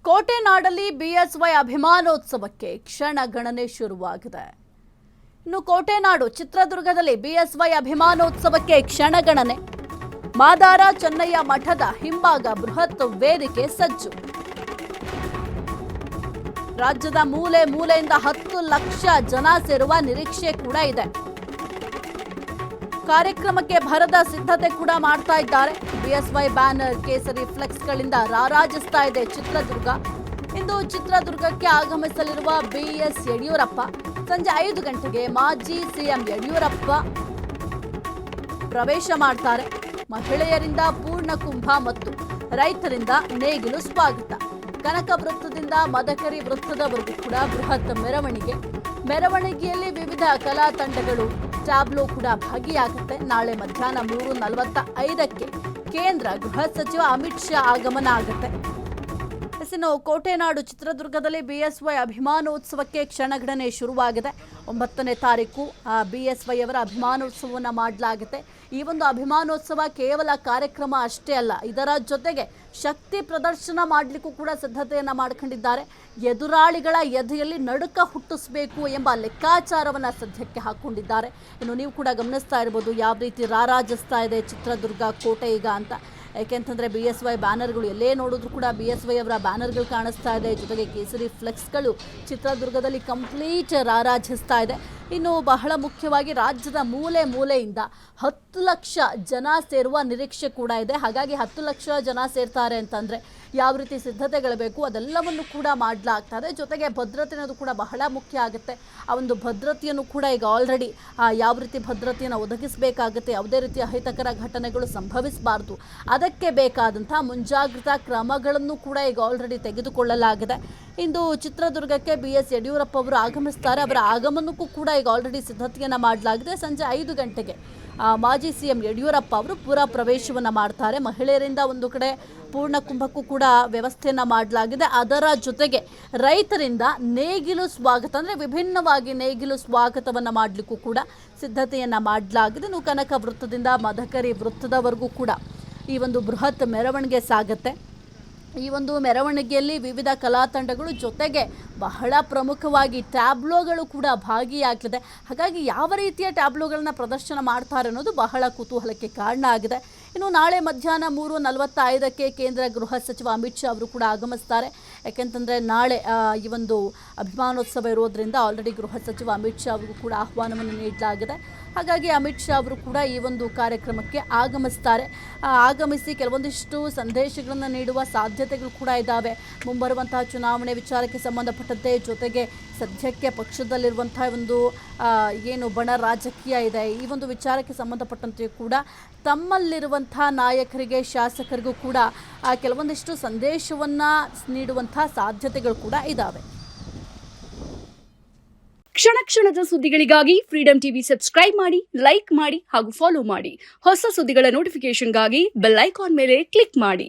ಕೋಟೆನಾಡಲ್ಲಿ BSY ಅಭಿಮಾನೋತ್ಸವಕ್ಕೆ ಕ್ಷಣಗಣನೆ ಶುರುವಾಗಿದೆ. ಇನ್ನು ಕೋಟೆನಾಡು ಚಿತ್ರದುರ್ಗದಲ್ಲಿ ಬಿಎಸ್ವೈ ಅಭಿಮಾನೋತ್ಸವಕ್ಕೆ ಕ್ಷಣಗಣನೆ. ಮಾದಾರ ಚೆನ್ನಯ್ಯ ಮಠದ ಹಿಂಭಾಗ ಬೃಹತ್ ವೇದಿಕೆ ಸಜ್ಜು. ರಾಜ್ಯದ ಮೂಲೆ ಮೂಲೆಯಿಂದ 10 ಲಕ್ಷ ಜನ ಸೇರುವ ನಿರೀಕ್ಷೆ ಕೂಡ ಇದೆ. ಕಾರ್ಯಕ್ರಮಕ್ಕೆ ಭರದ ಸಿದ್ಧತೆ ಕೂಡ ಮಾಡ್ತಾ ಇದ್ದಾರೆ. ಬಿಎಸ್ವೈ ಬ್ಯಾನರ್, ಕೇಸರಿ ಫ್ಲೆಕ್ಸ್ಗಳಿಂದ ರಾರಾಜಿಸ್ತಾ ಇದೆ ಚಿತ್ರದುರ್ಗ. ಇಂದು ಚಿತ್ರದುರ್ಗಕ್ಕೆ ಆಗಮಿಸಲಿರುವ ಬಿಎಸ್ ಯಡಿಯೂರಪ್ಪ ಸಂಜೆ 5 ಗಂಟೆಗೆ ಮಾಜಿ ಸಿಎಂ ಯಡಿಯೂರಪ್ಪ ಪ್ರವೇಶ ಮಾಡ್ತಾರೆ. ಮಹಿಳೆಯರಿಂದ ಪೂರ್ಣ ಕುಂಭ ಮತ್ತು ರೈತರಿಂದ ನೇಗಿಲು ಸ್ವಾಗತ. ಕನಕ ವೃತ್ತದಿಂದ ಮದಕರಿ ವೃತ್ತದವರೆಗೂ ಕೂಡ ಬೃಹತ್ ಮೆರವಣಿಗೆಯಲ್ಲಿ ವಿವಿಧ ಕಲಾ ತಂಡಗಳು, ಟ್ಯಾಬ್ಲೋ ಕೂಡ ಭಾಗಿಯಾಗುತ್ತೆ. ನಾಳೆ ಮಧ್ಯಾಹ್ನ 3:45ಕ್ಕೆ ಕೇಂದ್ರ ಗೃಹ ಸಚಿವ ಅಮಿತ್ ಶಾ ಆಗಮನ ಆಗುತ್ತೆ. ಇನ್ನು ಕೋಟೆನಾಡು ಚಿತ್ರದುರ್ಗದಲ್ಲಿ ಬಿಎಸ್ವೈ ಅಭಿಮಾನೋತ್ಸವಕ್ಕೆ ಕ್ಷಣಗಣನೆ ಶುರುವಾಗಿದೆ. 9ನೇ ತಾರೀಕು ಬಿಎಸ್ವೈ ಅವರ ಅಭಿಮಾನೋತ್ಸವವನ್ನು ಮಾಡಲಾಗುತ್ತೆ. ಈ ಒಂದು ಅಭಿಮಾನೋತ್ಸವ ಕೇವಲ ಕಾರ್ಯಕ್ರಮ ಅಷ್ಟೇ ಅಲ್ಲ, ಇದರ ಜೊತೆಗೆ ಶಕ್ತಿ ಪ್ರದರ್ಶನ ಮಾಡಲಿಕ್ಕೂ ಕೂಡ ಸಿದ್ಧತೆಯನ್ನು ಮಾಡಿಕೊಂಡಿದ್ದಾರೆ. ಎದುರಾಳಿಗಳ ಎದೆಯಲ್ಲಿ ನಡುಕ ಹುಟ್ಟಿಸಬೇಕು ಎಂಬ ಲೆಕ್ಕಾಚಾರವನ್ನು ಸದ್ಯಕ್ಕೆ ಹಾಕೊಂಡಿದ್ದಾರೆ. ಇನ್ನು ನೀವು ಕೂಡ ಗಮನಿಸ್ತಾ ಇರ್ಬೋದು ಯಾವ ರೀತಿ ರಾರಾಜಿಸ್ತಾ ಇದೆ ಚಿತ್ರದುರ್ಗ ಕೋಟೆ ಈಗ ಅಂತ. ಯಾಕೆಂತಂದರೆ ಬಿಎಸ್ವೈ ಬ್ಯಾನರ್ಗಳು ಎಲ್ಲೇ ನೋಡಿದ್ರು ಕೂಡ ಬಿಎಸ್ವೈ ಅವರ ಬ್ಯಾನರ್ಗಳು ಕಾಣಿಸ್ತಾ ಇದೆ. ಜೊತೆಗೆ ಕೇಸರಿ ಫ್ಲೆಕ್ಸ್ಗಳು ಚಿತ್ರದುರ್ಗದಲ್ಲಿ ಕಂಪ್ಲೀಟ್ ರಾರಾಜಿಸ್ತಾ ಇದೆ. ಇನ್ನು ಬಹಳ ಮುಖ್ಯವಾಗಿ ರಾಜ್ಯದ ಮೂಲೆ ಮೂಲೆಯಿಂದ 10 ಲಕ್ಷ ಜನ ಸೇರುವ ನಿರೀಕ್ಷೆ ಕೂಡ ಇದೆ. ಹಾಗಾಗಿ 10 ಲಕ್ಷ ಜನ ಸೇರ್ತಾರೆ ಅಂತಂದರೆ ಯಾವ ರೀತಿ ಸಿದ್ಧತೆಗಳು ಬೇಕು ಅದೆಲ್ಲವನ್ನು ಕೂಡ ಮಾಡಲಾಗ್ತದೆ. ಜೊತೆಗೆ ಭದ್ರತೆ ಅನ್ನೋದು ಕೂಡ ಬಹಳ ಮುಖ್ಯ ಆಗುತ್ತೆ. ಆ ಒಂದು ಭದ್ರತೆಯನ್ನು ಕೂಡ ಈಗ ಆಲ್ರೆಡಿ ಯಾವ ರೀತಿ ಭದ್ರತೆಯನ್ನು ಒದಗಿಸಬೇಕಾಗುತ್ತೆ, ಯಾವುದೇ ರೀತಿಯ ಅಹಿತಕರ ಘಟನೆಗಳು ಸಂಭವಿಸಬಾರ್ದು, ಅದಕ್ಕೆ ಬೇಕಾದಂಥ ಮುಂಜಾಗ್ರತಾ ಕ್ರಮಗಳನ್ನು ಕೂಡ ಈಗ ಆಲ್ರೆಡಿ ತೆಗೆದುಕೊಳ್ಳಲಾಗಿದೆ. ಇಂದು ಚಿತ್ರದುರ್ಗಕ್ಕೆ ಬಿಎಸ್ ಯಡಿಯೂರಪ್ಪ ಅವರು ಆಗಮಿಸ್ತಾರೆ. ಅವರ ಆಗಮನಕ್ಕೂ ಕೂಡ ಈಗ ಆಲ್ರೆಡಿ ಸಿದ್ಧತೆಯನ್ನು ಮಾಡಲಾಗಿದೆ. ಸಂಜೆ 5 ಗಂಟೆಗೆ ಮಾಜಿ ಸಿಎಂ ಯಡಿಯೂರಪ್ಪ ಅವರು ಪುರ ಪ್ರವೇಶವನ್ನು ಮಾಡ್ತಾರೆ. ಮಹಿಳೆಯರಿಂದ ಒಂದು ಕಡೆ ಪೂರ್ಣ ಕುಂಭಕ್ಕೂ ಕೂಡ ವ್ಯವಸ್ಥೆಯನ್ನು ಮಾಡಲಾಗಿದೆ. ಅದರ ಜೊತೆಗೆ ರೈತರಿಂದ ನೇಗಿಲು ಸ್ವಾಗತ, ಅಂದರೆ ವಿಭಿನ್ನವಾಗಿ ನೇಗಿಲು ಸ್ವಾಗತವನ್ನು ಮಾಡಲಿಕ್ಕೂ ಕೂಡ ಸಿದ್ಧತೆಯನ್ನು ಮಾಡಲಾಗಿದೆ. ಇನ್ನು ಕನಕ ವೃತ್ತದಿಂದ ಮದಕರಿ ವೃತ್ತದವರೆಗೂ ಕೂಡ ಈ ಒಂದು ಬೃಹತ್ ಮೆರವಣಿಗೆ ಸಾಗುತ್ತೆ. ಈ ಒಂದು ಮೆರವಣಿಗೆಯಲ್ಲಿ ವಿವಿಧ ಕಲಾ ತಂಡಗಳು, ಜೊತೆಗೆ ಬಹಳ ಪ್ರಮುಖವಾಗಿ ಟ್ಯಾಬ್ಲೋಗಳು ಕೂಡ ಭಾಗಿಯಾಗಲಿದೆ. ಹಾಗಾಗಿ ಯಾವ ರೀತಿಯ ಟ್ಯಾಬ್ಲೋಗಳನ್ನ ಪ್ರದರ್ಶನ ಮಾಡ್ತಾರೆ ಅನ್ನೋದು ಬಹಳ ಕುತೂಹಲಕ್ಕೆ ಕಾರಣ ಆಗಿದೆ. ಇನ್ನು ನಾಳೆ ಮಧ್ಯಾಹ್ನ 3:45ಕ್ಕೆ ಕೇಂದ್ರ ಗೃಹ ಸಚಿವ ಅಮಿತ್ ಶಾ ಅವರು ಕೂಡ ಆಗಮಿಸ್ತಾರೆ. ಯಾಕೆಂತಂದರೆ ನಾಳೆ ಈ ಒಂದು ಅಭಿಮಾನೋತ್ಸವ ಇರೋದ್ರಿಂದ ಆಲ್ರೆಡಿ ಗೃಹ ಸಚಿವ ಅಮಿತ್ ಶಾ ಅವರಿಗೂ ಕೂಡ ಆಹ್ವಾನವನ್ನು ನೀಡಲಾಗಿದೆ. ಹಾಗಾಗಿ ಅಮಿತ್ ಶಾ ಅವರು ಕೂಡ ಈ ಒಂದು ಕಾರ್ಯಕ್ರಮಕ್ಕೆ ಆಗಮಿಸ್ತಾರೆ. ಆಗಮಿಸಿ ಕೆಲವೊಂದಿಷ್ಟು ಸಂದೇಶಗಳನ್ನು ನೀಡುವ ಸಾಧ್ಯತೆಗಳು ಕೂಡ ಇದ್ದಾವೆ. ಮುಂಬರುವಂತಹ ಚುನಾವಣೆ ವಿಚಾರಕ್ಕೆ ಸಂಬಂಧಪಟ್ಟಂತೆ, ಜೊತೆಗೆ ಸದ್ಯಕ್ಕೆ ಪಕ್ಷದಲ್ಲಿರುವಂಥ ಒಂದು ಏನು ಬಣ ರಾಜಕೀಯ ಇದೆ, ಈ ಒಂದು ವಿಚಾರಕ್ಕೆ ಸಂಬಂಧಪಟ್ಟಂತೆ ಕೂಡ ತಮ್ಮಲ್ಲಿರುವಂಥ ನಾಯಕರಿಗೆ, ಶಾಸಕರಿಗೂ ಕೂಡ ಕೆಲವೊಂದಿಷ್ಟು ಸಂದೇಶವನ್ನು ನೀಡುವಂಥ ಸಾಧ್ಯತೆಗಳು ಕೂಡ ಇದ್ದಾವೆ. ಕ್ಷಣ ಕ್ಷಣದ ಸುದ್ದಿಗಳಿಗಾಗಿ ಫ್ರೀಡಂ ಟಿವಿ ಸಬ್ಸ್ಕ್ರೈಬ್ ಮಾಡಿ, ಲೈಕ್ ಮಾಡಿ ಹಾಗೂ ಫಾಲೋ ಮಾಡಿ. ಹೊಸ ಸುದ್ದಿಗಳ ನೋಟಿಫಿಕೇಶನ್ಗಾಗಿ ಬೆಲ್ ಐಕಾನ್ ಮೇಲೆ ಕ್ಲಿಕ್ ಮಾಡಿ.